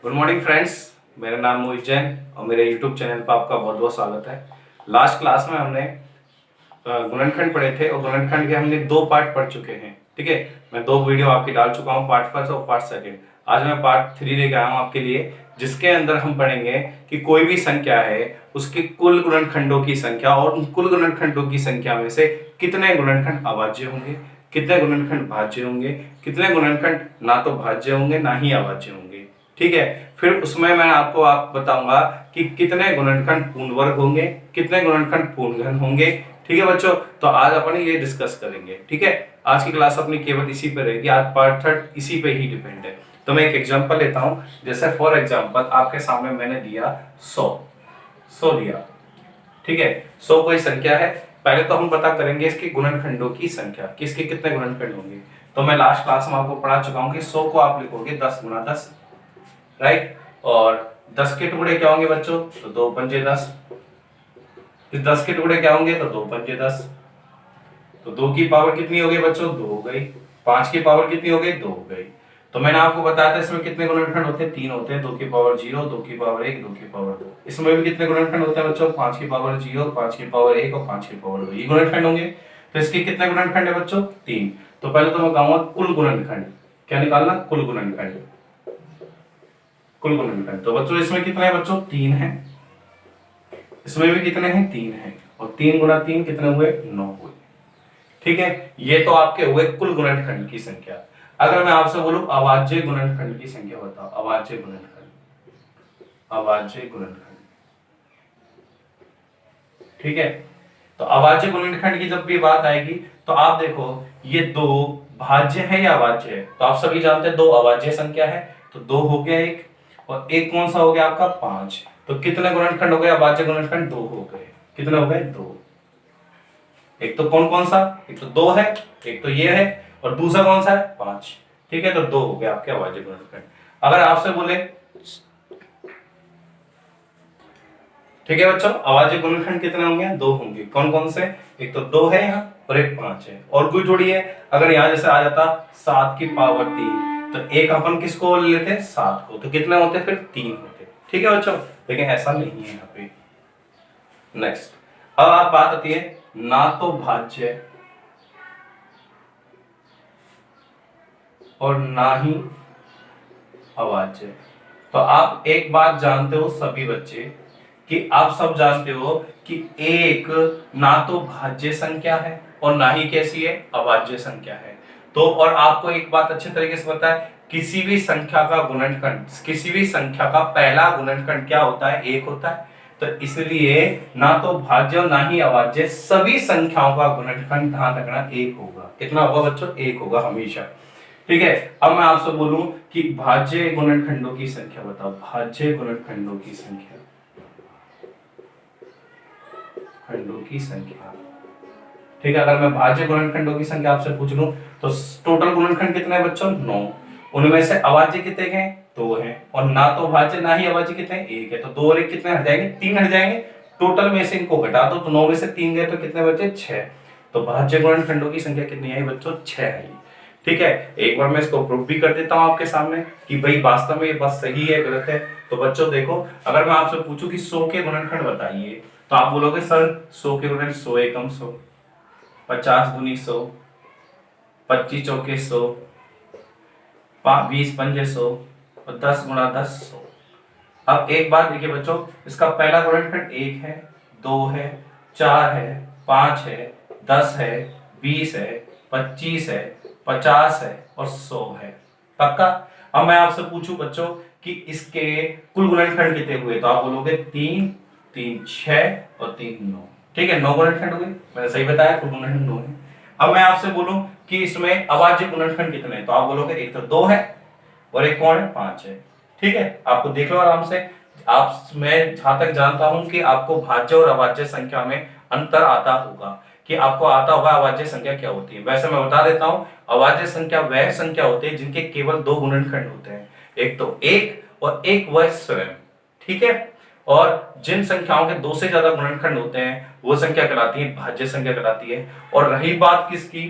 Good morning friends. मेरा नाम मोहित जैन और मेरे यूट्यूब चैनल पर आपका बहुत बहुत स्वागत है। लास्ट क्लास में हमने गुणनखंड पढ़े थे और गुणनखंड के हमने दो पार्ट पढ़ चुके हैं। ठीक है, मैं दो वीडियो आपकी डाल चुका हूँ, पार्ट फर्स्ट और पार्ट सेकेंड। आज मैं पार्ट 3 लेके आया हूँ आपके लिए, जिसके अंदर हम पढ़ेंगे कि कोई भी संख्या है उसके कुल गुणनखंडों की संख्या और उन कुल गुणनखंडों की संख्या में से कितने गुणनखंड अभाज्य होंगे, कितने गुणनखंड भाज्य होंगे, कितने गुणनखंड ना तो भाज्य होंगे ना ही अभाज्य होंगे। ठीक है, फिर उसमें मैं आपको बताऊंगा कि कितने गुणनखंड पूर्ण वर्ग होंगे, कितने गुणनखंड पूर्ण घन होंगे। ठीक है बच्चों, तो आज अपन ये डिस्कस करेंगे। ठीक है, आज की क्लास अपनी केवल इसी पे रहेगी, आज पार्ट 3 इसी पे ही डिपेंड है। तो मैं एक एग्जांपल लेता हूं, जैसे फॉर एग्जांपल आपके सामने मैंने दिया 100 दिया। ठीक है, 100 कोई संख्या है। पहले तो हम पता करेंगे इसके गुणनखंडों की संख्या, किसके कितने गुणनखंड होंगे। तो मैं लास्ट क्लास में आपको पढ़ा चुका हूं कि 100 को आप लिखोगे 10 गुणा 10, राइट। और 10 के टुकड़े क्या होंगे बच्चों, तो 2 पंजे 10। इस 10 के टुकड़े क्या होंगे, तो 2 पंजे 10। तो 2 की पावर कितनी हो गई बच्चों, 2 हो गई। 5 की पावर कितनी हो गई, 2 हो गई। तो मैंने आपको बताया था इसमें कितने गुणनखंड होते हैं, 3 होते हैं। 2 की पावर 0, 2 की पावर 1, 2 की पावर 2। इसमें भी कितने गुणनखंड होते हैं बच्चों, 5 की पावर 0, 5 की पावर 1 और 5 की पावर 2, ये गुणनखंड होंगे। तो इसके कितने गुणनखंड है बच्चों, 3। तो पहले तो मैं कहूंगा कुल गुणनखंड। क्या निकालना, कुल गुणनखंड। कुल गुणनखंड तो बच्चों इसमें कितने हैं बच्चों, 3 है। इसमें भी कितने हैं, 3 है। और 3 गुणा 3 कितने हुए, 9 हुए। ठीक है, ये तो आपके हुए कुल गुणनखंड की संख्या। अगर मैं आपसे बोलूं अभाज्य गुणनखंड की संख्या बताओ, अभाज्य गुणनखंड, अभाज्य गुणनखंड। ठीक है, तो अभाज्य गुणनखंड की जब भी बात आएगी तो आप देखो ये दो भाज्य है या अभाज्य है। तो आप सभी जानते हैं दो अभाज्य संख्या है, तो 2 हो गया एक, और एक कौन सा हो गया आपका, 5। तो कितने गुणनखंड हो गए अभाज्य गुणनखंड, 2 हो गए। कितने हो गए, 2। एक तो कौन कौन सा, एक तो 2 है, एक तो ये है, और दूसरा कौन सा है, 5। ठीक है, तो 2 हो गए आपके अभाज्य गुणनखंड। अगर आपसे बोले, ठीक है बच्चों, अभाज्य गुणनखंड कितने होंगे, 2 होंगे। कौन कौन से, एक तो 2 है यहाँ और एक 5 है, और कोई थोड़ी है। अगर यहाँ जैसे आ जाता 7 की पावर 3, तो एक अपन किसको ले लेते, 7 को, तो कितने होते, फिर 3 होते। ठीक है बच्चों, लेकिन ऐसा नहीं है यहाँ पे। नेक्स्ट, अब आप बात आती है ना तो भाज्य और ना ही अभाज्य। तो आप एक बात जानते हो सभी बच्चे, कि आप सब जानते हो कि एक ना तो भाज्य संख्या है और ना ही कैसी है, अभाज्य संख्या है। तो और आपको एक बात अच्छे तरीके से पता है, किसी भी संख्या का गुणनखंड, किसी भी संख्या का पहला गुणनखंड क्या होता है, 1 होता है। तो इसलिए ना तो भाज्य और ना ही अभाज्य, सभी संख्याओं का गुणनखंड ध्यान रखना 1 होगा। कितना होगा बच्चों, 1 होगा हमेशा। ठीक है, अब मैं आपसे बोलूं कि भाज्य गुणनखंडों की संख्या बताओ, भाज्य गुणनखंडों की संख्या, खंडों की संख्या। ठीक है, अगर मैं भाज्य गुणनखंडों की संख्या आपसे पूछ लूं तो टोटल गुणनखंड कितने हैं बच्चों, 9। उनमें से अभाज्य कितने हैं, 2 हैं, और ना तो भाज्य ना ही अभाज्य कितने हैं, 1 है। तो 2 और 1 कितने हट जाएंगे, 3 हट जाएंगे। टोटल में से इनको घटा दो तो 9 में से 3 गए तो कितने बचे, 6। तो भाज्य गुणनखंडों की संख्या कितनी आई बच्चों, 6 आई। ठीक है, एक बार मैं इसको प्रूफ भी कर देता हूं आपके सामने कि भाई वास्तव में ये बात सही है गलत है। तो बच्चों देखो, अगर मैं आपसे पूछूं कि 100 के गुणनखंड बताइए, तो आप बोलोगे सर 100 के गुणनखंड 100 एकम 100, 50 दूनी 100, 25 चौके 100, 20 पंजे 100, और 10 गुणा 10 100। अब एक बात देखिए बच्चों, इसका पहला गुणनखंड 1 है, 2 है, 4 है, 5 है, 10 है, 20 है, 25 है, 50 है और 100 है। पक्का। अब मैं आपसे पूछूं बच्चों कि इसके कुल गुणनखंड कितने हुए, तो आप बोलोगे 3, 3 6 और 3 9। ठीक है, 9 गुणनखंड हो गए, मैंने सही बताया, कुल गुणनखंड 9 है। अब मैं आपसे बोलूं कि इसमें अभाज्य गुणनखंड कितने हैं, तो आप बोलोगे एक तो 2 है और एक कौन है, 5 है। ठीक है, आपको देख लो आराम से। आप, मैं जहां तक जानता हूं कि आपको भाज्य और अभाज्य संख्या में अंतर आता होगा, कि आपको आता होगा अभाज्य संख्या क्या होती है। वैसे मैं बता देता हूं, अभाज्य संख्या वह संख्या होती है जिनके केवल 2 गुणनखंड होते हैं, एक तो 1 और एक वह स्वयं। ठीक है, और जिन संख्याओं के 2 से ज्यादा गुणनखंड होते हैं वो संख्या कहलाती है भाज्य संख्या कहलाती है। और रही बात किसकी,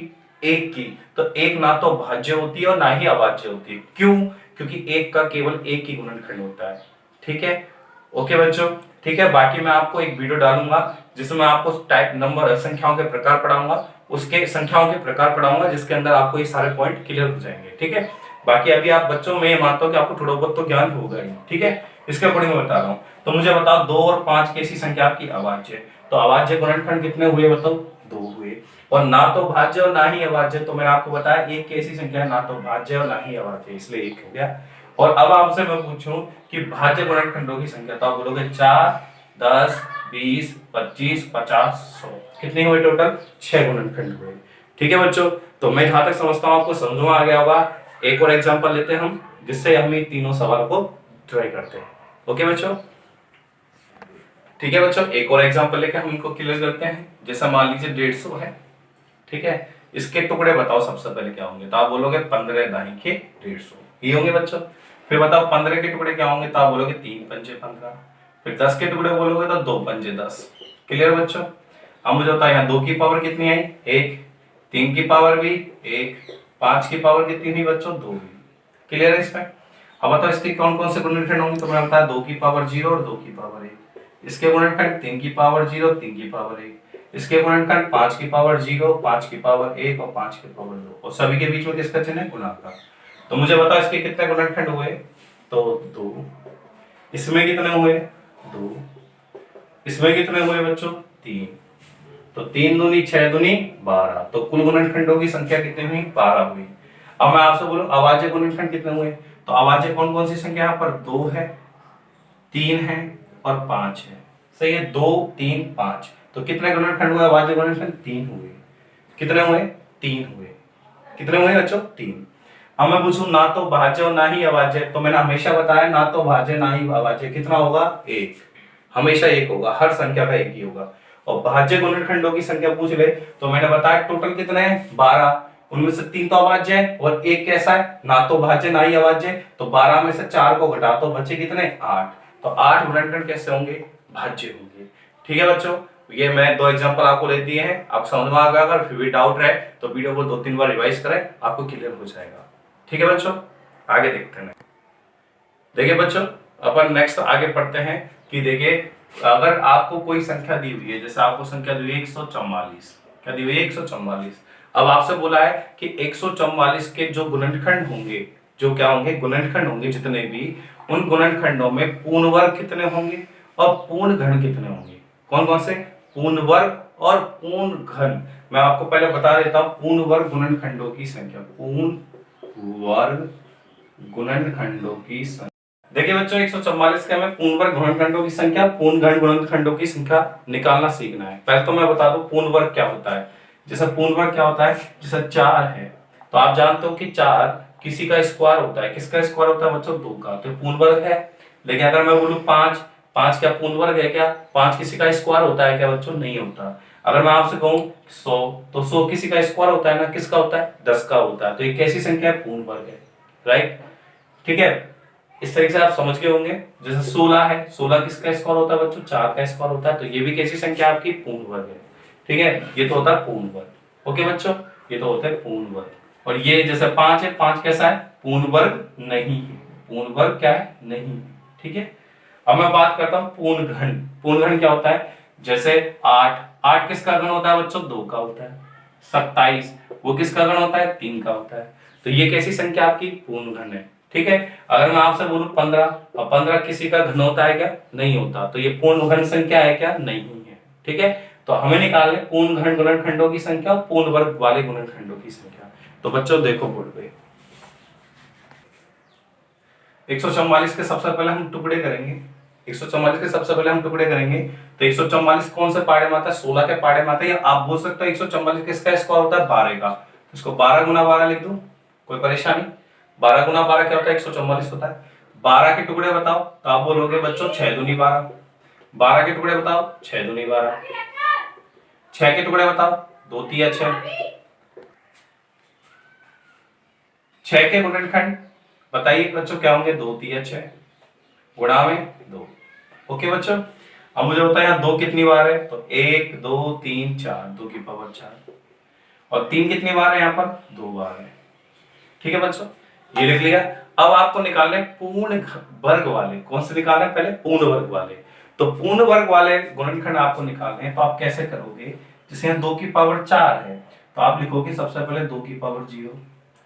एक की, तो एक ना तो भाज्य होती है और ना ही अभाज्य होती है। क्यों? क्योंकि एक का केवल एक ही गुणनखंड होता है। ठीक है, ओके बच्चों, ठीक है। बाकी मैं आपको एक वीडियो डालूंगा जिसमें आपको टाइप नंबर संख्याओं के प्रकार पढ़ाऊंगा, उसके संख्याओं के प्रकार पढ़ाऊंगा, जिसके अंदर आपको ये सारे पॉइंट क्लियर हो जाएंगे। ठीक है, बाकी अभी आप बच्चों, मैं ये मानता हूँ कि आपको थोड़ा बहुत तो ज्ञान होगा ही। ठीक है, इसके अकॉर्डिंग मैं बता रहा हूँ। तो मुझे बताओ 2 और 5 कैसी संख्या आपकी अभाज्य, तो अभाज्य गुणनखंड कितने हुए बताओ? 2 हुए। और ना तो भाज्य और ना ही अभाज्य, तो मैंने आपको बताया एक कैसी संख्या है, ना तो भाज्य और ना ही अभाज्य, इसलिए एक हो गया। और अब आपसे मैं पूछूं कि भाज्य गुणनखंडों की संख्या, तो आप बोलोगे 4, 10, 20, 25, 50, 100, कितने हुए टोटल? 6 गुणनखंड हुए। ठीक है बच्चों, तो मैं जहां तक समझता हूं आपको समझ में आ गया होगा। एक और एग्जांपल लेते हैं हम, जिससे हम ये तीनों सवाल को ट्राई करते हैं। ओके बच्चों, ठीक है बच्चों, एक और एग्जांपल लेके हम इनको क्लियर करते हैं। जैसा मान लीजिए 150 है, ठीक है, इसके टुकड़े बताओ सबसे पहले क्या होंगे, तो आप बोलोगे 15 दाई के 150, ये होंगे बच्चों। फिर बताओ 15 के टुकड़े क्या होंगे, तो आप बोलोगे 3 पंजे 15। फिर 10 के टुकड़े बोलोगे तो 2 पंजे 10। क्लियर बच्चों? अब मुझे बताओ यहाँ 2 की पावर कितनी आई? 1, 3 की पावर भी 1, 5 की पावर कितनी हुई बच्चों? 2 हुई। क्लियर है इसमें? अब बताओ इसके कौन कौन से गुणनखंड होंगे, तो मैंने बताया 2 की पावर 0 और 2 की पावर 1। इसके गुणनखंड 3 की पावर 0, 3 की पावर 1। इसके गुणनखंड 5 की पावर 0, 5 की पावर 1 और 5 की पावर 2, और सभी के बीच में किसका चिन्ह है? गुणा का। तो मुझे बताओ इसके कितने गुणनखंड हुए, तो 2। इसमें कितने हुए? 2। इसमें कितने हुए बच्चों? 3। तो 3 दूनी 6 दूनी 12, तो कुल गुणनखंडों की संख्या कितनी हुई? 12 हुई। अब मैं आपसे बोलूं अभाज्य गुणनखंड कितने हुए, तो अभाज्य कौन कौन सी संख्या यहाँ पर? 2 है, 3 है और 5 है। सही है, 2, 3, 5। तो कितने गुणनखंड हुए अभाज्य गुणनखंड? 3 हुए। कितने हुए? 3 हुए। कितने हुए बच्चों? 3। अब मैं पूछूं ना तो भाज्य और ना ही अभाज्य, तो मैंने हमेशा बताया ना तो भाज्य ना ही अभाज्य, कितना होगा? 1। हमेशा 1 होगा, हर संख्या का 1 ही होगा। और भाज्य गुणनखंडों की संख्या पूछ ले तो मैंने बताया टोटल कितने हैं? 12। उनमें से 3 तो अभाज्य है और 1 कैसा है? ना तो भाज्य ना ही अभाज्य। तो 12 में से 4 को घटा तो बचे कितने? 8। तो 8 गुणनखंड कैसे होंगे? भाज्य होंगे। ठीक है बच्चों, ये मैं 2 एग्जांपल आपको दे दिए हैं, आप समझ में आ गया। अगर फिर भी डाउट रहे तो वीडियो को 2-3 बार रिवाइज करें, आपको क्लियर हो जाएगा। ठीक है बच्चों, आगे देखते हैं। देखिए बच्चों, अपन नेक्स्ट आगे पढ़ते हैं कि देखिए अगर आपको कोई संख्या दी हुई है, जैसे आपको संख्या दी हुई है 144, क्या दी हुई है? 144। अब आपसे बोला है कि 144 के जो गुणनखंड होंगे, जो क्या होंगे? गुणनखंड होंगे जितने भी, उन गुणनखंडों में पूर्ण वर्ग कितने होंगे और पूर्ण घन कितने होंगे? कौन कौन से? पूर्ण वर्ग और पूर्ण घन। मैं आपको पहले बता देता हूं पूर्ण वर्ग गुणनखंडों की संख्या। पूर्ण वर्ग गुणनखंडों की संख्या, देखिए बच्चों 144 के हमें पूर्ण वर्ग गुणनखंडों की संख्या, पूर्ण घन गुणनखंडों की संख्या निकालना सीखना है। पहले तो मैं बता दूं पूर्ण वर्ग क्या होता है। जैसे पूर्ण वर्ग क्या होता है, जैसे 4 है तो आप जानते हो कि 4 किसी का स्क्वायर होता है। किसका स्क्वायर होता है बच्चों? 2 का, तो पूर्ण वर्ग है। लेकिन अगर मैं बोलूं 5, 5 क्या पूर्ण वर्ग है क्या? 5 किसी का स्क्वायर होता है क्या बच्चों? नहीं होता। अगर मैं आपसे कहूं 100, तो 100 किसी का स्क्वायर होता है ना? किसका होता है? 10 का होता है। तो ये कैसी संख्या है? पूर्ण वर्ग है। राइट, ठीक है, इस तरीके से आप समझ गए होंगे। जैसे 16 है, 16 किसका स्क्वायर होता है बच्चों? 4 का स्क्वायर होता है। तो ये भी कैसी संख्या आपकी? पूर्ण वर्ग है। ठीक है, ये तो होता है पूर्ण वर्ग। ओके बच्चों, ये तो होता है पूर्ण वर्ग। और ये जैसे 5 है, 5 कैसा है? पूर्ण वर्ग नहीं है। पूर्ण वर्ग क्या है? नहीं है। ठीक है, अब मैं बात करता हूं पूर्ण घन। पूर्ण घन क्या होता है? जैसे 8, 8 किसका घन होता है बच्चों? 2 का होता है। 27 वो किसका घन होता है? 3 का होता है। तो ये कैसी संख्या आपकी? पूर्ण घन है। ठीक है, अगर मैं आपसे बोलूं 15, और 15 किसी का घन होता है क्या? नहीं होता। तो ये पूर्ण घन संख्या है क्या? नहीं है। ठीक है, तो हमें निकालने पूर्ण घन गुणनखंडों की संख्या और पूर्ण वर्ग वाले गुणनखंडों की संख्या। तो बच्चों देखो बोर्ड पे 144 के सबसे पहले हम टुकड़े करेंगे। 144 के सबसे पहले हम टुकड़े करेंगे। तो 144 कौन से पाड़े में आता है? 16 के पाड़े में आता है। या आप बोल सकते हो 144 किसका स्क्वायर होता है? 12 का। इसको 12 गुना 12 लिख दूं, कोई परेशानी? 12 गुना 12 क्या होता है? 144 होता है। 12 के टुकड़े बताओ, तो आप बोलोगे बच्चों 6 दूनी 12। 12 के टुकड़े बताओ, 6 दूनी 12। 6 के टुकड़े बताओ, 2 तिया 6। 6 के गुणनखंड बताइए बच्चों क्या होंगे? 2 तिया 6 गुणा में 2। ओके बच्चों, अब मुझे बताया यहाँ 2 कितनी बार है? तो 1, 2, 3, 4, 2 की पावर 4। और 3 कितनी बार है यहाँ पर? 2 बार है। ठीक है बच्चों, ये लिख लिया। अब आपको निकालने पूर्ण वर्ग वाले, कौन से निकालने? पहले पूर्ण वर्ग वाले। तो पूर्ण वर्ग वाले गुणनखंड आपको निकालने हैं, तो आप कैसे करोगे? जैसे यहाँ 2 की पावर 4 है, तो आप लिखोगे सबसे पहले 2 की पावर 0,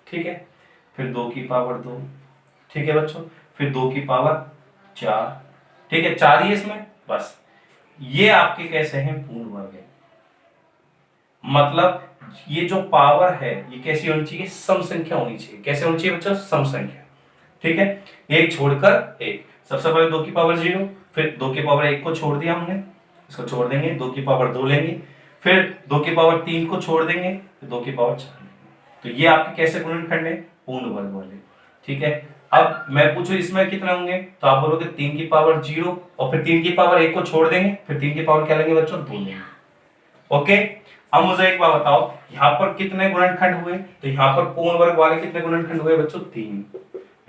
ठीक है, फिर 2 की पावर 2, ठीक है बच्चों, फिर 2 की पावर 4, ठीक है, 4 ही इसमें बस। ये आपके कैसे हैं? पूर्ण वर्ग है। मतलब ये जो पावर है ये कैसी होनी चाहिए? सम संख्या होनी चाहिए। कैसे होनी चाहिए बच्चों? सम संख्या। ठीक है, एक छोड़कर एक। सबसे पहले 2 की पावर 0, फिर 2 की पावर 1 को छोड़ दिया हमने, इसको छोड़ देंगे, 2 की पावर 2 लेंगे, फिर 2 की पावर 3 को छोड़ देंगे, फिर 2 की पावर 4 लेंगे। तो ये आपके कैसे गुणनखंड है? पूर्ण वर्ग वाले। ठीक है, अब मैं पूछूं इसमें कितने होंगे, तो आप बोलोगे 3 की पावर 0, और फिर 3 की पावर 1 को छोड़ देंगे, फिर 3 की पावर क्या लेंगे बच्चों? 2 लेंगे। ओके, अब मुझे एक बात बताओ, यहाँ पर कितने गुणनखंड हुए? तो यहाँ पर पूर्ण वर्ग वाले कितने गुणनखंड हुए बच्चों? 3।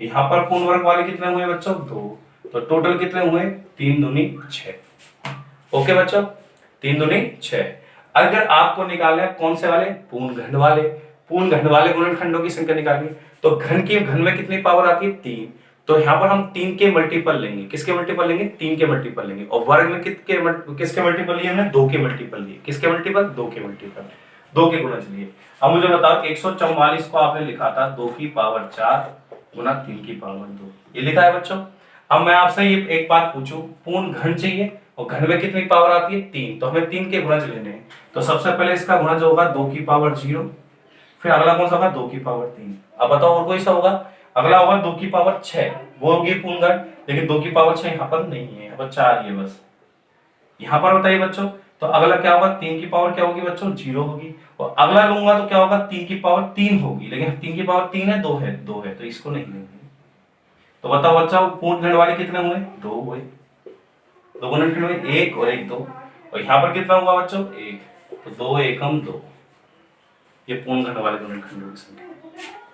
यहाँ पर पूर्ण वर्ग वाले कितने हुए बच्चों? 2। तो टोटल कितने हुए? 3 दूनी 6। ओके बच्चों, 3 दूनी 6। अगर आपको निकालना है कौन से वाले? पूर्ण घन वाले। पूर्ण घन वाले गुणनखंडों की संख्या निकालनी, तो घन में कितनी पावर आती है? 3। तो यहाँ पर हम 3 के मल्टीपल लेंगे। किसके मल्टीपल लेंगे? 3 के मल्टीपल लेंगे। और वर्ग में किसके मल्टीपल लिए हमने? 2 के मल्टीपल लिए। किसके मल्टीपल? 2 के मल्टीपल, 2 के गुणज लिए। अब मुझे बताओ 144 को आपने लिखा था 2 की पावर 4 गुना 3 की पावर 2, ये लिखा है बच्चों। अब मैं आपसे ये एक बात पूछूं, पूर्ण घन चाहिए और घन में कितनी पावर आती है? 3, तो हमें 3 के गुणज लेने हैं। तो सबसे पहले इसका गुणज होगा 2 की पावर 0, फिर अगला कौन सा होगा? 2 की पावर 3। अब बताओ और कोई सा होगा? अगला होगा 2 की पावर 6, वो होगी पूर्ण घन, लेकिन 2 की पावर 6 यहाँ पर नहीं है, यहाँ पर 4 ही है बस। यहाँ पर बताइए बच्चों, तो अगला क्या होगा? 3 की पावर क्या होगी बच्चों? 0 होगी। और अगला लूंगा तो क्या होगा? 3 की पावर 3 होगी, लेकिन 3 की पावर 3 है, 2 है, 2 है, तो इसको नहीं लेंगे। तो बताओ बच्चों, पूर्ण खंड वाले कितने हुए? 2 हुए। 2 गुणनखंड हुए, 1 और 1 2। और यहाँ पर कितना हुआ बच्चों? 1। तो 2 एकम 2, ये पूर्ण खंड वाले गुणनखंडों की संख्या।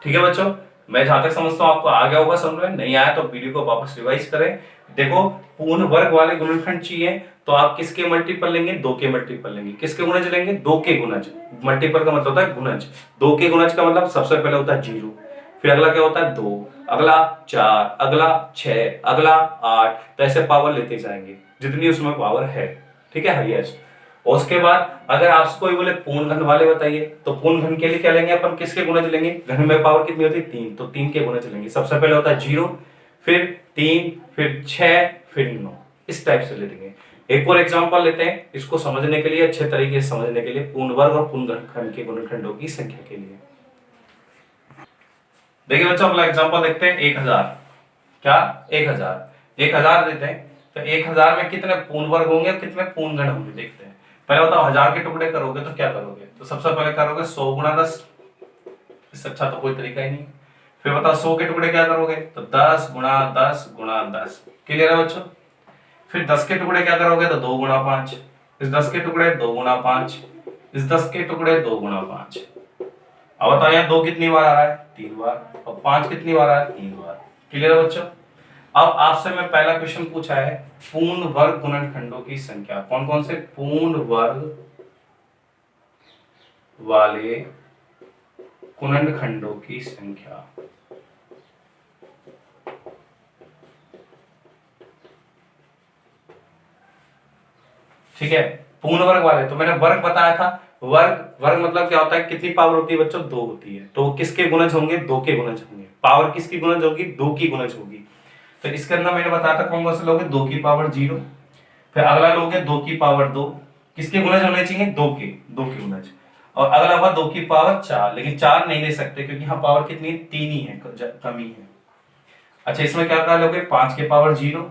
ठीक है बच्चों, मैं जहां तक समझता हूँ आपको आ गया होगा समझ में। नहीं आया तो वीडियो को वापस रिवाइज करें। देखो, पूर्ण वर्ग वाले गुणनखंड चाहिए तो आप किसके मल्टीपल लेंगे? 2 के मल्टीपल लेंगे। किसके गुणज लेंगे? 2 के गुणज। मल्टीपल का मतलब होता है गुणज। 2 के गुणज का मतलब सबसे पहले होता है 0, फिर अगला क्या होता है? 2, अगला 4, अगला 6, अगला 8, तो ऐसे पावर लेते जाएंगे जितनी उसमें पावर है। ठीक है, हाईएस्ट। और उसके बाद अगर आपसे कोई बोले पूर्ण घन वाले बताइए, तो पूर्ण घन के लिए क्या लेंगे अपन? किसके गुणज लेंगे? घन में पावर कितनी होती है? 3, तो 3 के गुणज लेंगे। सबसे पहले होता है 0, फिर 3, फिर 6, फिर 9, इस टाइप से ले लेंगे। एक और एग्जांपल लेते हैं इसको समझने के लिए, अच्छे तरीके से समझने के लिए, पूर्ण वर्ग और पूर्ण घन के गुणनखंडों की संख्या के लिए। देखिए बच्चों, अगला एग्जांपल देखते हैं। 1000, क्या? 1000 देते हैं, तो 1000 में कितने पूर्ण वर्ग होंगे और कितने पूर्ण घन होंगे देखते हैं। पहले बताओ, 1000 के टुकड़े करोगे तो क्या करोगे? तो सबसे पहले करोगे 100 गुणा 10, इससे अच्छा तो कोई तरीका ही नहीं। फिर बताओ 100 के टुकड़े क्या करोगे? तो 10 गुणा 10 गुणा 10। क्लियर है बच्चों? फिर 10 के टुकड़े क्या करोगे? तो 2 गुणा 5। इस 10 के टुकड़े 2 गुणा 5, इस 10 के टुकड़े 2 गुणा 5। अब बताओ यहाँ 2 कितनी बार आ रहा है? 3 बार। और 5 कितनी बार आ रहा है? 3 बार। क्लियर है बच्चों? अब आपसे मैं पहला क्वेश्चन पूछा है, पूर्ण वर्ग गुणनखंडों की संख्या। कौन कौन से पूर्ण वर्ग वाले गुणनखंडों की संख्या। ठीक है, पूर्ण वर्ग वाले, तो मैंने वर्ग बताया था। वर्ग मतलब क्या होता है? कितनी पावर होती है बच्चों? 2 होती है। तो किसके गुणज होंगे? 2 के गुणज होंगे। पावर किसकी गुणज होगी? 2 की गुणज होगी। तो इसके अंदर मैंने बताया था कौन कौन से लोगे? 2 की पावर 0, फिर अगला लोगे 2 की पावर 2, किसके गुणज होने चाहिए? 2 के गुणज। और अगला हुआ 2 की पावर 4, लेकिन 4 नहीं ले सकते क्योंकि यहाँ पावर कितनी है? 3 ही है, कमी है। अच्छा, इसमें क्या क्या लोगे? 5 के पावर 0,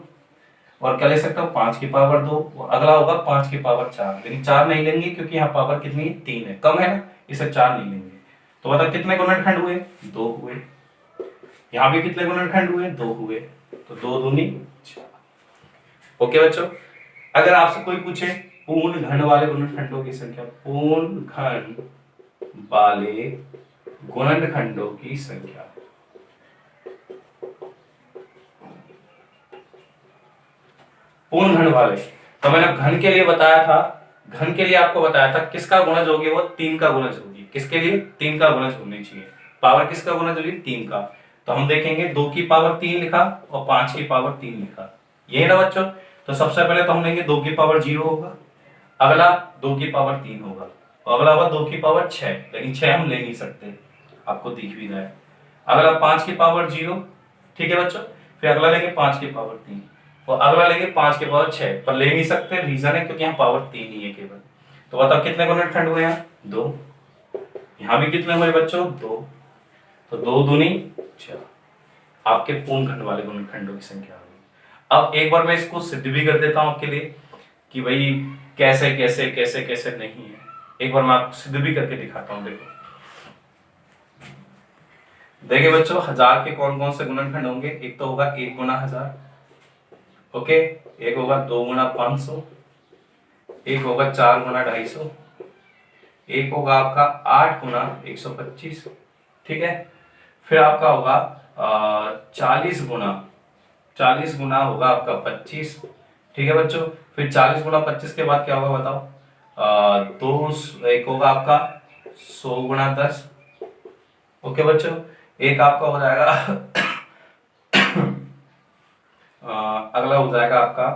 और क्या ले सकते हो? 5 की पावर 2, अगला होगा 5 की पावर 4, लेकिन 4 नहीं लेंगे क्योंकि यहाँ पावर कितनी है? 3 है, कम है ना, इसे 4 नहीं लेंगे। तो बताओ कितने गुणनखंड हुए? 2 हुए। यहाँ भी कितने गुणनखंड हुए? 2 हुए। तो 2 दूनी 4। ओके बच्चों, अगर आपसे कोई पूछे पूर्ण घन वाले गुणनखंडों की संख्या, पूर्ण घन वाले गुणनखंडों की संख्या, पूर्ण घन वाले, तो मैंने घन के लिए बताया था, घन के लिए आपको बताया था किसका गुणज होगी? वो 3 का गुणज होगी। किसके लिए? 3 का गुणज होनी चाहिए। पावर किसका गुणज होगी? 3 का। तो हम देखेंगे 2 की पावर 3 लिखा और 5 की पावर 3 लिखा, ये ना बच्चों। तो सबसे पहले तो हम लेंगे 2 की पावर 0 होगा, अगला 2 की पावर 3 होगा और अगला होगा 2 की पावर 6, लेकिन 6 हम ले नहीं सकते, आपको दिख भी रहा है। अगला 5 की पावर 0, ठीक है बच्चों। फिर अगला लेंगे 5 की पावर 3 और अगला लेंगे 5 की पावर 6, पर ले नहीं सकते, रीजन है क्योंकि यहाँ पावर 3 ही है केवल। तो बताओ कितने गुणनखंड हुए यहाँ? 2। यहाँ भी कितने हुए बच्चों? 2। तो 2 दूनी 4, आपके पूर्ण खंड वाले गुणनखंडों की संख्या होगी। अब एक बार मैं इसको सिद्ध भी कर देता हूं आपके लिए कि भाई कैसे कैसे कैसे कैसे नहीं है। एक बार मैं आपको सिद्ध भी करके दिखाता हूं। देखो देखिए बच्चों, 1000 के कौन कौन से गुणनखंड होंगे? एक तो होगा 1 गुना 1000, ओके, एक होगा 2 गुना 500, एक होगा 4 गुना 250, एक होगा आपका 8 गुना 125, ठीक है। फिर आपका होगा 40 गुना होगा आपका 25, ठीक है बच्चों। फिर 40 गुना 25 के बाद क्या होगा बताओ? एक होगा आपका 100 गुना 10, ओके बच्चों। एक आपका हो जाएगा अगला हो जाएगा आपका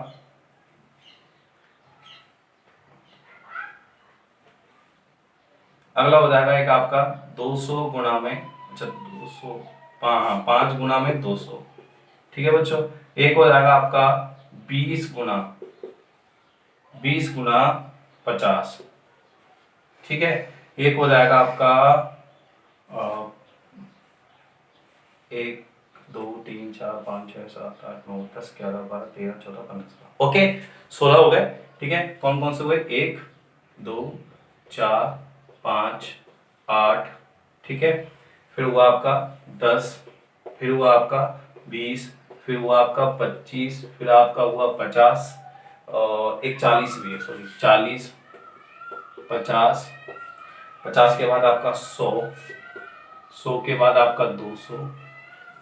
एक आपका 200 गुना में, अच्छा 200, हाँ 5 गुना में 200, ठीक है बच्चों। एक हो जाएगा आपका 20 गुना 50, ठीक है। एक हो जाएगा आपका 1 2 3 4 5 6 7 8 9 10 11 12 13 14 15, ओके 16 हो गए, ठीक है। कौन कौन से हुए? 1 2 4 5 8, ठीक है। फिर हुआ आपका 10, फिर हुआ आपका 20, फिर हुआ आपका 25, फिर आपका हुआ 50 और एक 40 भी है, सॉरी 40 50, 50 के बाद आपका 100, 100 के बाद आपका 200,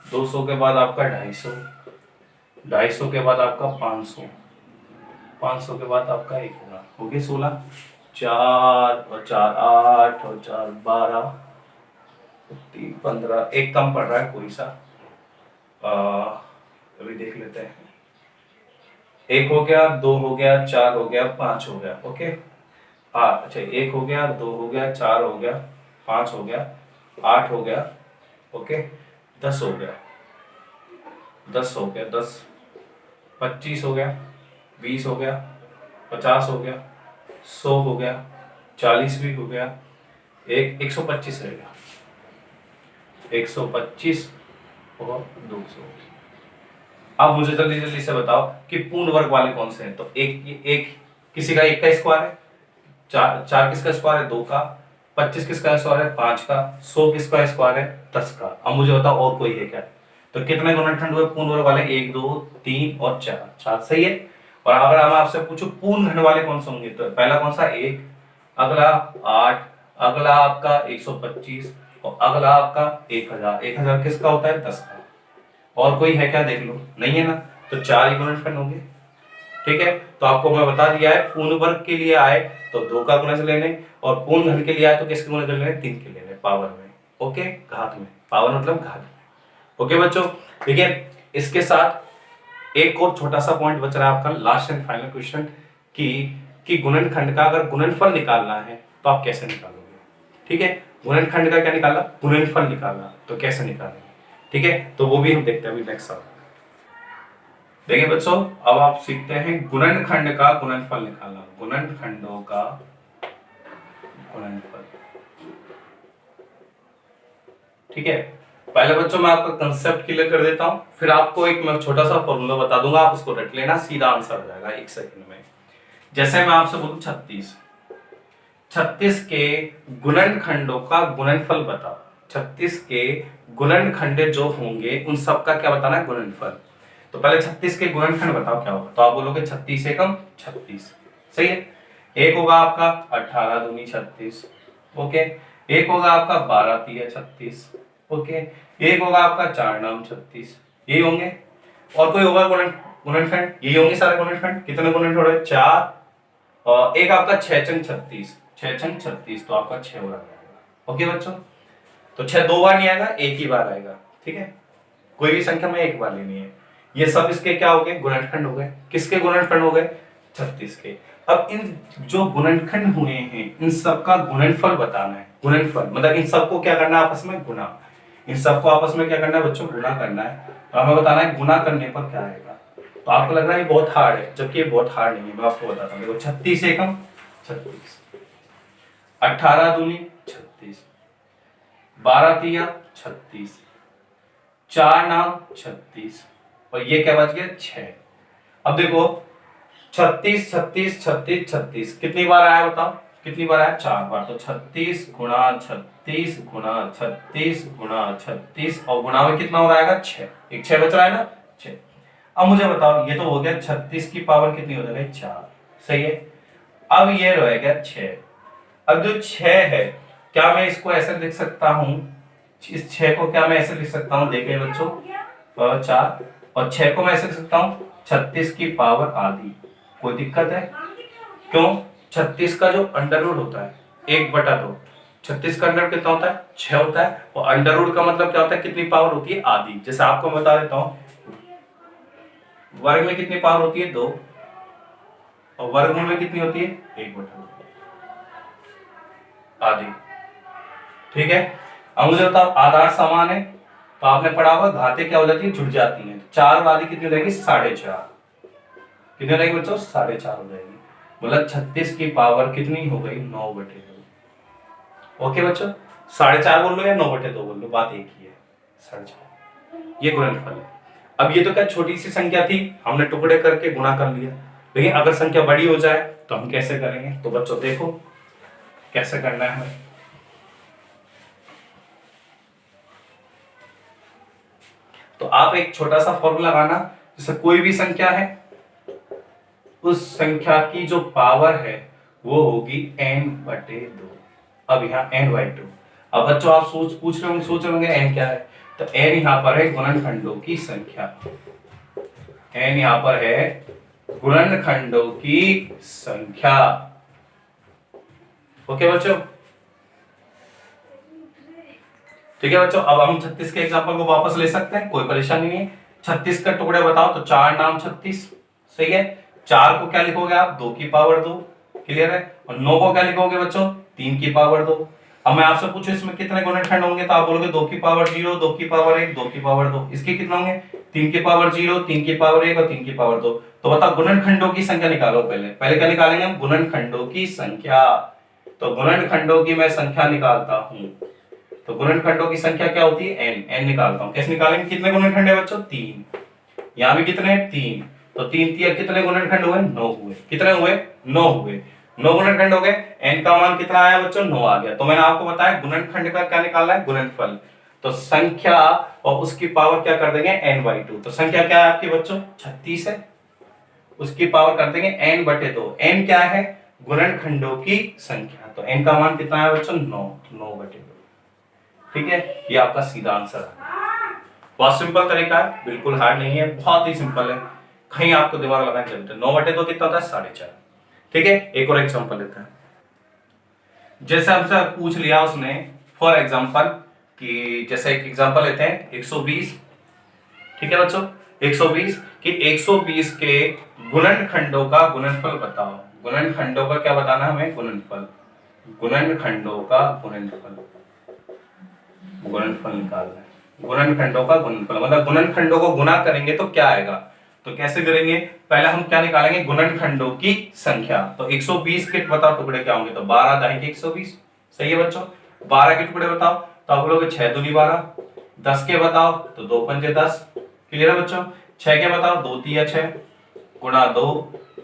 200 के बाद आपका 250, 250 के बाद आपका 500, 500 के बाद आपका 1000, हो गए 16। 4 और 4 8 और 4 12, 3 15, एक कम पड़ रहा है कोई सा, अभी देख लेते हैं। 1 हो गया, 2 हो गया, 4 हो गया, 5 हो गया, ओके। अच्छा 1 हो गया, 2 हो गया, 4 हो गया, 5 हो गया, 8 हो गया, ओके, 10 हो गया, 10 हो गया, 10 25 हो गया, 20 हो गया, 50 हो गया, 100 हो गया, 40 भी हो गया, 125 रह गया, 125 और 200। अब मुझे जल्दी जल्दी से बताओ कि पूर्ण वर्ग वाले कौन से हैं? तो एक किसी का 1 का स्क्वायर है, 4 किसका स्क्वायर है? 2 का, 25 किसका स्क्वायर है? 5 का, 100 किसका स्क्वायर है? 10 का। अब मुझे बताओ और कोई है क्या? तो कितने गुणनखंड हुए पूर्ण वर्ग वाले? 1 2 3 और 4, 4 सही है। और अगर हम आपसे पूछो पूर्ण खंड वाले कौन से होंगे, तो पहला कौन सा? 1, अगला 8, अगला आपका 125 और अगला आपका 1000। 1000 किसका होता है? 10 का। और कोई है क्या? देख लो, नहीं है ना, तो 4 ही गुणनखंड होंगे, ठीक है। तो आपको मैं बता दिया है, पूर्ण वर्ग के लिए आए तो 2 का गुणज लेने और पूर्ण घन के लिए आए तो किसके गुणज लेने? 3 के लेने, पावर में, ओके, घात में, पावर मतलब घात में, ओके बच्चों। देखिए इसके साथ एक और छोटा सा पॉइंट बच रहा है आपका, लास्ट एंड फाइनल क्वेश्चन कि गुणनखंड का अगर गुणनफल निकालना है तो आप कैसे निकालोगे, ठीक है। गुणनखंड का क्या निकालना? गुणनफल निकालना, तो कैसे निकालेंगे, ठीक है। तो वो भी हम देखते हैं अभी नेक्स्ट सवाल। देखिए बच्चों, अब आप सीखते हैं गुणनखंड का गुणनफल निकालना, गुणनखंडों का गुणनफल, ठीक है। पहले बच्चों मैं आपका कंसेप्ट क्लियर कर देता हूं, फिर आपको एक मैं छोटा सा फॉर्मूला बता दूंगा, आप उसको रट लेना, सीधा आंसर हो जाएगा 1 सेकंड में। जैसे मैं आपसे बोलूं 36 के गुणनखंडों का गुणनफल बताओ, 36 के गुणनखंड जो होंगे उन सबका क्या बताना है? गुणनफल। तो पहले 36 के गुणनखंड बताओ क्या होगा, तो आप बोलोगे 36 एकम 36, सही है। एक होगा आपका 18 दूनी 36, ओके। एक होगा आपका 12 तिया 36, ओके। एक होगा आपका 4 नाम 36, यही होंगे। और कोई होगा गुणनखंड? यही होंगे सारे गुणनखंड। कितने गुणनखंड हो रहे? 4 और एक आपका 6 छंग 36, 6 छंग 36, तो आपका 6 हो रहा है, ओके बच्चों, तो 6 2 बार नहीं आएगा, एक ही बार आएगा। ठीक है, कोई भी संख्या में एक बार लेनी है। ये सब इसके क्या हो गए, गुणनखंड हो गए। किसके गुणनखंड हो गए, 36 के। अब इन जो गुणनखंड हुए हैं इन सबका गुणनफल बताना है। गुणनफल मतलब इन सबको क्या करना है, आपस में गुणा। इन सबको आपस में क्या करना है बच्चों, गुणा करना है। तो हमें बताना है गुणा करने पर क्या आएगा। तो आपको लग रहा है ये बहुत हार्ड है, जबकि ये बहुत हार्ड नहीं है। मैं आपको बताता हूँ, देखो 36 एकम 36, 18 दूनी 36, 12 तिया 36, 4 नाम 36, और ये क्या बच गया 6। अब देखो 36 36 36 36 कितनी बार आया बताओ, कितनी बार आया, 4 बार। तो 36 गुणा 36 गुणा 36 गुणा 36 और गुणा में कितना हो रहा है, 6। एक 6 बच रहा है ना, 6। अब मुझे बताओ, ये तो हो गया 36 की पावर कितनी हो जाएगी, 4। सही है। अब ये रहेगा 6। अब जो 6 है, क्या मैं इसको ऐसे लिख सकता हूं, इस 6 को क्या मैं ऐसे लिख सकता हूं, देखिए बच्चों, 4 और 6 को मैं ऐसे लिख सकता हूं 36 की पावर आधी। कोई दिक्कत है, क्यों, 36 का जो अंडर रूट होता है 1/2, 36 का अंडर कितना होता है, 6 होता है। और अंडर रूट का मतलब क्या होता है, कितनी पावर होती है, आधी। जैसे आपको बता देता हूं, वर्ग में कितनी पावर होती है, 2, और वर्गमूल में कितनी होती है, 1/2, आधी। ठीक है। अब मुझे बताओ, आधार समान है तो आपने पढ़ा होगा घातें क्या हो जाती है, जुड़ जाती हैं। 4 और आधी कितनी हो जाएगी, 4.5। कितनी हो जाएगी बच्चों, 4.5 हो जाएगी। मतलब 36 की पावर कितनी हो गई, 9/2। ओके बच्चों, 4.5 बोल लो या 9/2 बोल लो, बात एक ही है, 4.5। ये गुणनफल है। अब ये तो क्या छोटी सी संख्या थी, हमने टुकड़े करके गुणा कर लिया। लेकिन अगर संख्या बड़ी हो जाए तो हम कैसे करेंगे, तो बच्चों देखो कैसे करना है हमें। तो आप एक छोटा सा फॉर्मूला लगाना, जैसे कोई भी संख्या है उस संख्या की जो पावर है वो होगी n/2। अब यहाँ n/2। अब बच्चों आप पूछ रहे होंगे n क्या है, तो n यहाँ पर है गुणनखंडों की संख्या। n यहाँ पर है गुणनखंडों की संख्या। ओके बच्चों, ठीक है बच्चों। अब हम 36 के एग्जांपल को वापस ले सकते हैं, कोई परेशानी नहीं है। 36 का टुकड़े बताओ, तो 4 नाम 36। सही है। 4 को क्या लिखोगे आप, 2 की पावर 2। क्लियर है। और 9 को क्या लिखोगे बच्चों, 3 की पावर 2। अब मैं आपसे पूछूं इसमें कितने गुणनखंड होंगे, तो आप बोलोगे 2 की पावर 0, 2 की पावर 1, 2 की पावर 2। इसके कितने होंगे, 3 की पावर 0, 3 की पावर 1 और 3 की पावर 2। तो बताओ गुणनखंडों की संख्या निकालो। पहले क्या निकालेंगे हम, गुणनखंडों की संख्या। तो गुणनखंडों की मैं संख्या निकालता हूं, तो गुणनखंडों की संख्या क्या होती है, n निकालता हूं। कैसे निकालेंगे, कितने गुणनखंड है बच्चों, 3। यहां भी कितने हैं, 3। तो 3 3 कितने गुणनखंड हुए, 9 हुए। कितने हुए, 9 हुए। 9 गुणनखंड हो गए। n का मान कितना आया बच्चों, 9 आ गया। तो मैंने आपको बताया गुणनखंड का क्या निकालना है, गुणनफल। तो संख्या और उसकी पावर क्या कर देंगे, n/2। तो संख्या क्या है आपकी बच्चों, 36 है, उसकी पावर कर देंगे n/2। n क्या है, गुणनखंडों की संख्या। तो n का मान कितना है बच्चों, 9/2। ठीक है, ये आपका सीधा आंसर है। बहुत सिंपल तरीका है, बिल्कुल हार्ड नहीं है, बहुत ही सिंपल है, कहीं आपको दिमाग लगाना चाहिए। 9/2 कितना होता है, 4.5। ठीक है, एक और एग्जांपल लेते हैं। जैसे हमसे पूछ लिया उसने फॉर एग्जांपल कि जैसे एक एग्जांपल लेते हैं 120। ठीक है बच्चों, 120 कि 120 के गुणनखंडों का गुणनफल बताओ। गुणनखंडों का क्या बताना है हमें, गुणनफल। गुणनखंडों का गुणनफल, गुणनफल निकालना है। गुणनखंडों का गुणनफल मतलब गुणनखंडों को गुणा करेंगे तो क्या आएगा, तो कैसे करेंगे, पहले हम क्या निकालेंगे, गुणनखंडों की संख्या। तो 120 के बताओ टुकड़े क्या होंगे, तो 12 दाई के 120। सही है बच्चों। 12 के टुकड़े बताओ, तो आप बोलोगे 6 दूनी 12। 10 के बताओ तो 2 पंजे 10। क्लियर है बच्चों। 6 के बताओ, 2 तिया 6 गुणा 2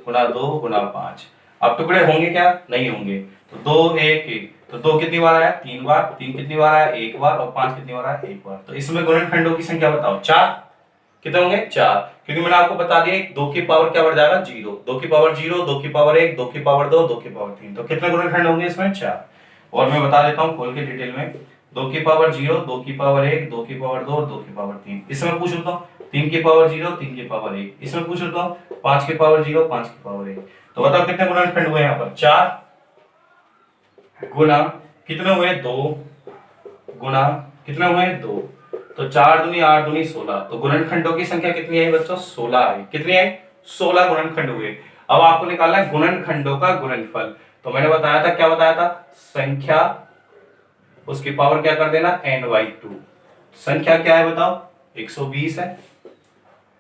गुणा 2 गुणा 5। अब टुकड़े होंगे क्या, नहीं होंगे। तो 2 1 1, तो 2 कितनी बार आया, 3 बार। 3 कितनी बार आया, 1 बार। और 5 कितनी बार आया, 1 बार। तो इसमें गुणनखंडों की संख्या बताओ, 4। कितने होंगे, 4। क्योंकि मैंने आपको बता दिया 2 की पावर क्या बढ़ जाएगा, 0। 2 की पावर 0, 2 की पावर 1, 2 की पावर 2, 2 की पावर 3। तो कितने गुणनखंड होंगे इसमें, 4। और मैं बता देता हूँ खोल के डिटेल में, 2 की पावर 0, 2 की पावर 1, 2 की पावर 2 और 2 की पावर 3। इसमें पूछ लेता हूँ 3 की पावर 0, 3 की पावर 1। इसमें पूछ लेता हूँ 5 की पावर 0, 5 की पावर 1। तो बताओ कितने गुणनखंड हुए यहाँ पर, 4 गुना कितने हुए, 2 गुणा कितने हुए 2, तो 4 दूनी 8 दूनी 16, तो गुणनखंडों की संख्या कितनी आई बच्चों 16 आई। कितनी आई 16 गुणनखंड हुए। अब आपको निकालना है गुणनखंडों का गुणनफल। तो मैंने बताया था, क्या बताया था, संख्या उसकी पावर क्या कर देना n/2। संख्या क्या है बताओ 120 है।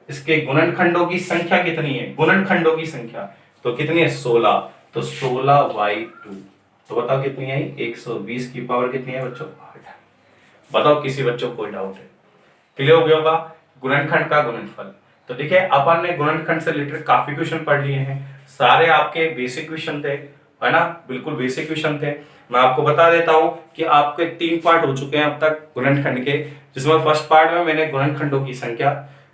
इसके गुणनखंडों की संख्या कितनी है, गुणनखंडों की संख्या तो कितनी है 16, तो 16/2। तो बताओ कितनी आई 120 की पावर कितनी है बच्चों 8। बताओ किसी बच्चों को कोई डाउट है? क्लियर हो गया होगा गुणनखंड का गुणनफल। तो देखिए अपन ने गुणनखंड से रिलेटेड काफी क्वेश्चन पढ़ लिए हैं, सारे आपके बेसिक क्वेश्चन थे, है ना, बिल्कुल बेसिक क्वेश्चन थे। मैं आपको बता देता हूं कि आपके 3 पार्ट हो चुके हैं अब तक गुणनखंड के, जिसमें फर्स्ट पार्ट में मैंने गुणनखंडों की संख्या,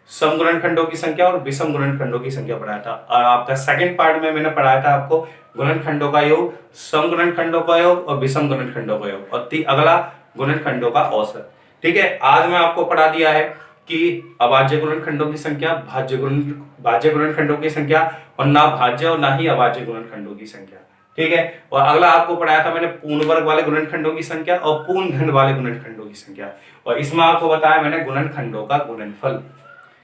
सम गुणनखंडों की संख्या और विषम गुणनखंडों की संख्या पढ़ाया था। और आपका सेकंड पार्ट में मैंने पढ़ाया था आपको गुणनखंडों का योग, सम गुणनखंडों का योग और विषम गुणनखंडों का योग, और अगला गुणनखंडों का औसत। ठीक है, आज मैं आपको पढ़ा दिया है कि अभाज्य गुणनखंडों की संख्या, भाज्य गुणनखंडों की संख्या, और ना भाज्य और ना ही अभाज्य गुणनखंडों की संख्या। ठीक है, और अगला आपको पढ़ाया था मैंने पूर्ण वर्ग वाले गुणनखंडों की संख्या और पूर्ण घन वाले गुणनखंडों की संख्या, और इसमें आपको बताया मैंने गुणनखंडों का गुणनफल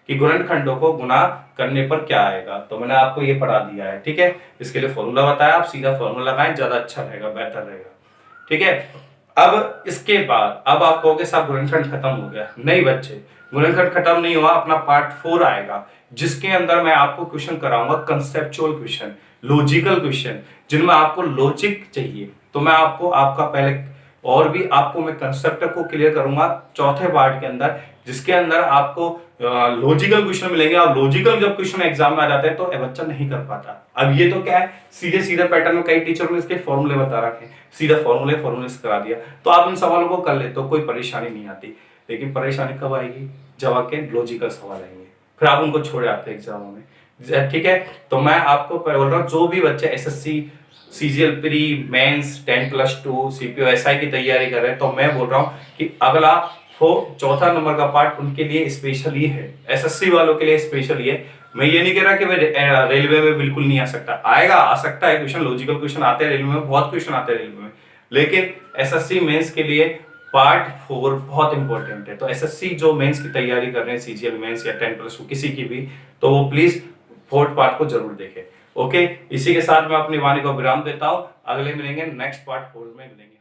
कि गुणनखंडों को गुणा करने पर क्या आएगा। तो मैंने आपको ये पढ़ा दिया है। ठीक है, इसके लिए फॉर्मूला बताया, आप सीधा फॉर्मूला लगाएं, ज्यादा अच्छा रहेगा, बेहतर रहेगा। ठीक है, अब इसके बाद अब आप कहोगे साहब गुणनखंड खत्म हो गया। नहीं बच्चे, गुणनखंड खत्म नहीं हुआ, अपना पार्ट 4 आएगा जिसके अंदर मैं आपको क्वेश्चन कराऊंगा, कंसेप्चुअल क्वेश्चन, लॉजिकल क्वेश्चन, जिनमें आपको लॉजिक चाहिए। तो मैं आपको आपका पहले और भी आपको मैं कंसेप्ट को क्लियर करूंगा चौथे पार्ट के अंदर, जिसके अंदर आपको लॉजिकल क्वेश्चन मिलेंगे। और लॉजिकल जब क्वेश्चन एग्जाम में आ जाते हैं तो बच्चा नहीं कर पाता। अब ये तो क्या है, सीधे सीधे पैटर्न में कई टीचर ने इसके फॉर्मूले बता रखे, सीधा फॉर्मूले से करा दिया, तो आप इन सवालों को कर ले तो कोई परेशानी नहीं आती। लेकिन परेशानी कब आएगी, जब आपके लॉजिकल सवाल आएंगे, फिर आप उनको छोड़ आते हैं एग्जामों में। ठीक है, तो मैं आपको बोल रहा हूँ जो भी बच्चे SSC, CGL pre, mains, 10+2, CPO SI की तैयारी कर रहे हैं, तो मैं बोल रहा हूँ कि अगला वो चौथा नंबर का पार्ट उनके लिए स्पेशल ही है, एसएससी वालों के लिए स्पेशल ही है। मैं ये नहीं कह रहा कि रेलवे में बिल्कुल नहीं आ सकता, आएगा, आ सकता है क्वेश्चन, लॉजिकल क्वेश्चन आते हैं रेलवे में, बहुत क्वेश्चन आते हैं रेलवे में, लेकिन एसएससी मेंस के लिए पार्ट 4 बहुत इंपॉर्टेंट है। तो एसएससी जो मेंस की तैयारी कर रहे हैं, सीजीएल मेंस या 10+2 किसी की भी, तो वो प्लीज 4th पार्ट को जरूर देखें। ओके, इसी के साथ मैं अपनी वाणी को विराम देता हूं, अगले मिलेंगे नेक्स्ट पार्ट 4 में मिलेंगे।